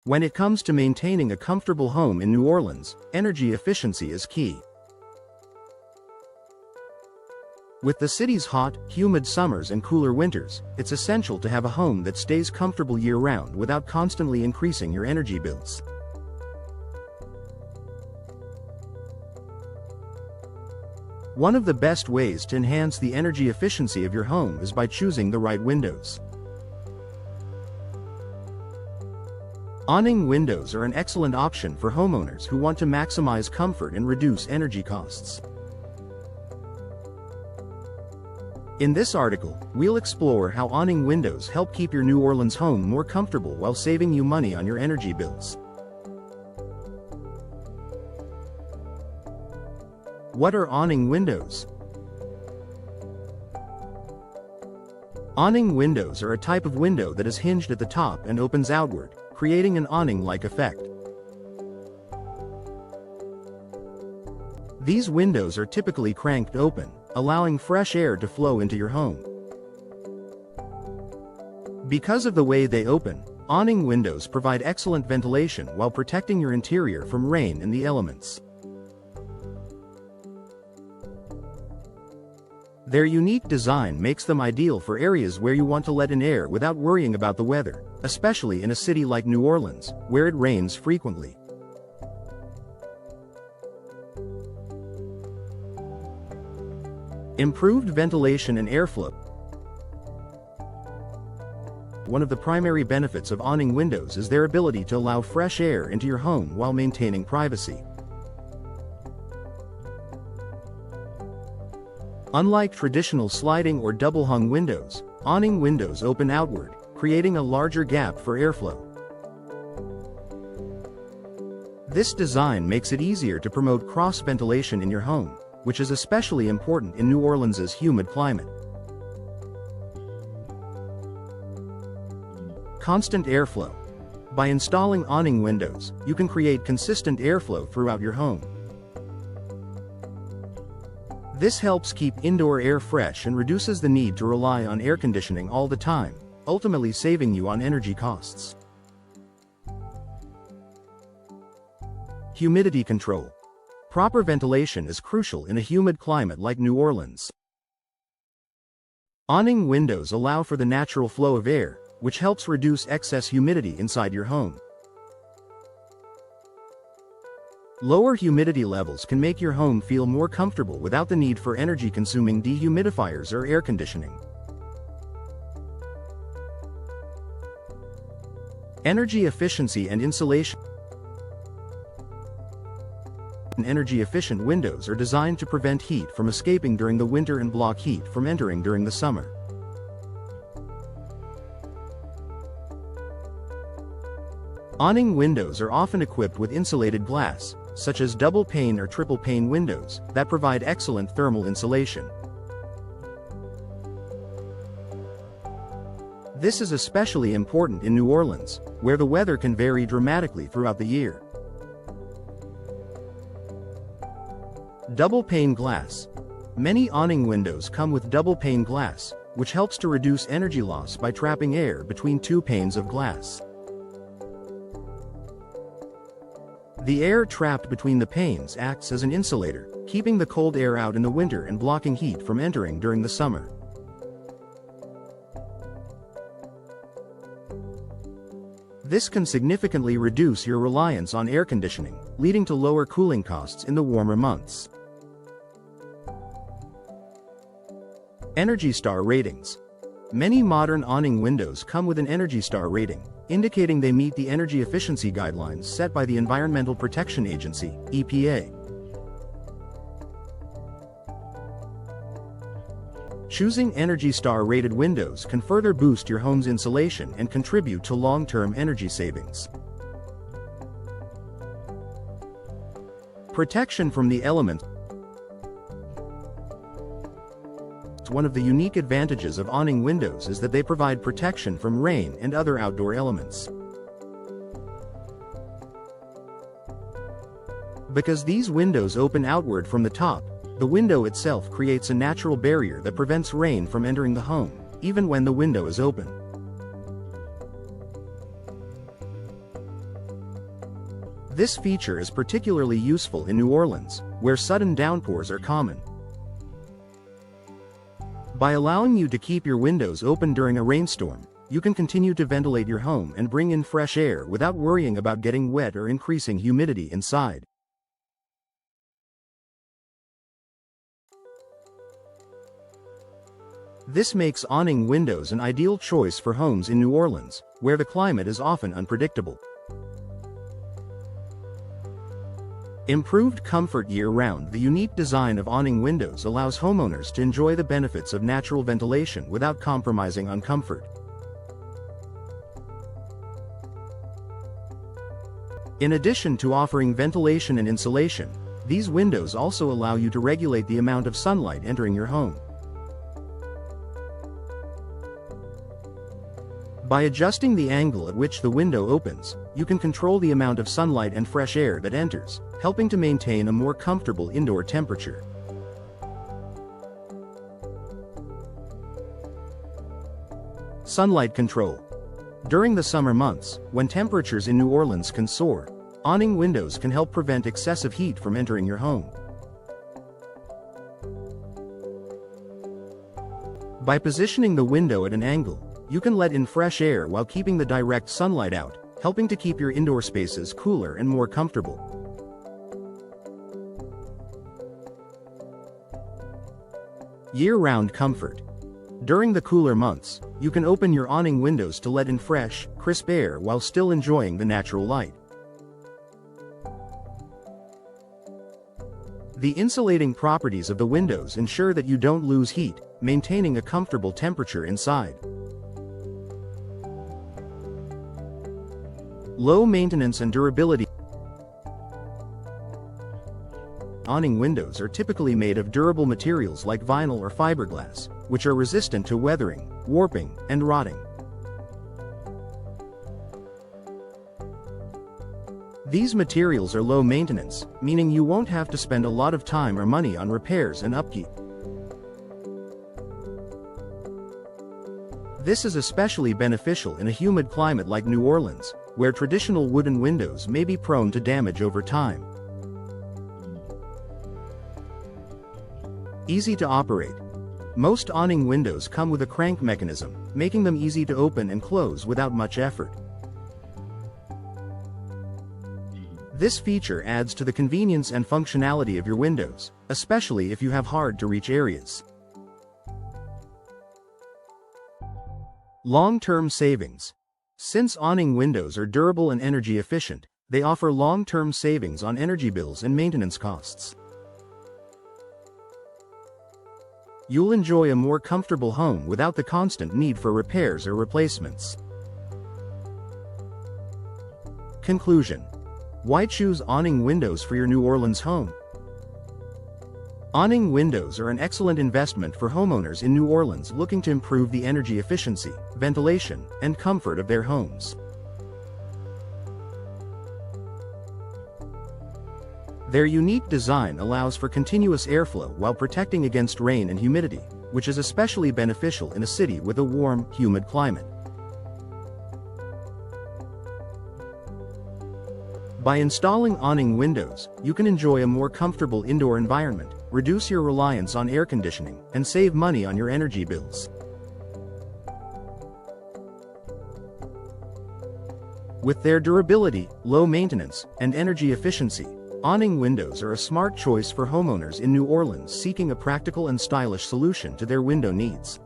When it comes to maintaining a comfortable home in New Orleans, energy efficiency is key. With the city's hot, humid summers and cooler winters, it's essential to have a home that stays comfortable year-round without constantly increasing your energy bills. One of the best ways to enhance the energy efficiency of your home is by choosing the right windows. Awning windows are an excellent option for homeowners who want to maximize comfort and reduce energy costs. In this article, we'll explore how awning windows help keep your New Orleans home more comfortable while saving you money on your energy bills. What are awning windows? Awning windows are a type of window that is hinged at the top and opens outward, creating an awning-like effect. These windows are typically cranked open, allowing fresh air to flow into your home. Because of the way they open, awning windows provide excellent ventilation while protecting your interior from rain and the elements. Their unique design makes them ideal for areas where you want to let in air without worrying about the weather, especially in a city like New Orleans, where it rains frequently. Improved ventilation and airflow. One of the primary benefits of awning windows is their ability to allow fresh air into your home while maintaining privacy. Unlike traditional sliding or double-hung windows, awning windows open outward, creating a larger gap for airflow. This design makes it easier to promote cross-ventilation in your home, which is especially important in New Orleans' humid climate. Constant airflow. By installing awning windows, you can create consistent airflow throughout your home. This helps keep indoor air fresh and reduces the need to rely on air conditioning all the time, ultimately saving you on energy costs. Humidity control. Proper ventilation is crucial in a humid climate like New Orleans. Awning windows allow for the natural flow of air, which helps reduce excess humidity inside your home. Lower humidity levels can make your home feel more comfortable without the need for energy-consuming dehumidifiers or air conditioning. Energy efficiency and insulation. Energy-efficient windows are designed to prevent heat from escaping during the winter and block heat from entering during the summer. Awning windows are often equipped with insulated glass, such as double-pane or triple-pane windows, that provide excellent thermal insulation. This is especially important in New Orleans, where the weather can vary dramatically throughout the year. Double-pane glass. Many awning windows come with double-pane glass, which helps to reduce energy loss by trapping air between two panes of glass. The air trapped between the panes acts as an insulator, keeping the cold air out in the winter and blocking heat from entering during the summer. This can significantly reduce your reliance on air conditioning, leading to lower cooling costs in the warmer months. Energy Star ratings. Many modern awning windows come with an Energy Star rating, indicating they meet the energy efficiency guidelines set by the Environmental Protection Agency, EPA. Choosing Energy Star rated windows can further boost your home's insulation and contribute to long-term energy savings. Protection from the elements. One of the unique advantages of awning windows is that they provide protection from rain and other outdoor elements. Because these windows open outward from the top, the window itself creates a natural barrier that prevents rain from entering the home, even when the window is open. This feature is particularly useful in New Orleans, where sudden downpours are common. By allowing you to keep your windows open during a rainstorm, you can continue to ventilate your home and bring in fresh air without worrying about getting wet or increasing humidity inside. This makes awning windows an ideal choice for homes in New Orleans, where the climate is often unpredictable. Improved comfort year-round. The unique design of awning windows allows homeowners to enjoy the benefits of natural ventilation without compromising on comfort. In addition to offering ventilation and insulation, these windows also allow you to regulate the amount of sunlight entering your home. By adjusting the angle at which the window opens, you can control the amount of sunlight and fresh air that enters, helping to maintain a more comfortable indoor temperature. Sunlight control. During the summer months, when temperatures in New Orleans can soar, awning windows can help prevent excessive heat from entering your home. By positioning the window at an angle, you can let in fresh air while keeping the direct sunlight out, helping to keep your indoor spaces cooler and more comfortable. Year-round comfort. During the cooler months, you can open your awning windows to let in fresh, crisp air while still enjoying the natural light. The insulating properties of the windows ensure that you don't lose heat, maintaining a comfortable temperature inside. Low maintenance and durability. Awning windows are typically made of durable materials like vinyl or fiberglass, which are resistant to weathering, warping, and rotting. These materials are low maintenance, meaning you won't have to spend a lot of time or money on repairs and upkeep. This is especially beneficial in a humid climate like New Orleans, where traditional wooden windows may be prone to damage over time. Easy to operate. Most awning windows come with a crank mechanism, making them easy to open and close without much effort. This feature adds to the convenience and functionality of your windows, especially if you have hard-to-reach areas. Long-term savings. Since awning windows are durable and energy efficient, they offer long-term savings on energy bills and maintenance costs. You'll enjoy a more comfortable home without the constant need for repairs or replacements. Conclusion. Why choose awning windows for your New Orleans home? Awning windows are an excellent investment for homeowners in New Orleans looking to improve the energy efficiency, ventilation, and comfort of their homes. Their unique design allows for continuous airflow while protecting against rain and humidity, which is especially beneficial in a city with a warm, humid climate. By installing awning windows, you can enjoy a more comfortable indoor environment, reduce your reliance on air conditioning, and save money on your energy bills. With their durability, low maintenance, and energy efficiency, awning windows are a smart choice for homeowners in New Orleans seeking a practical and stylish solution to their window needs.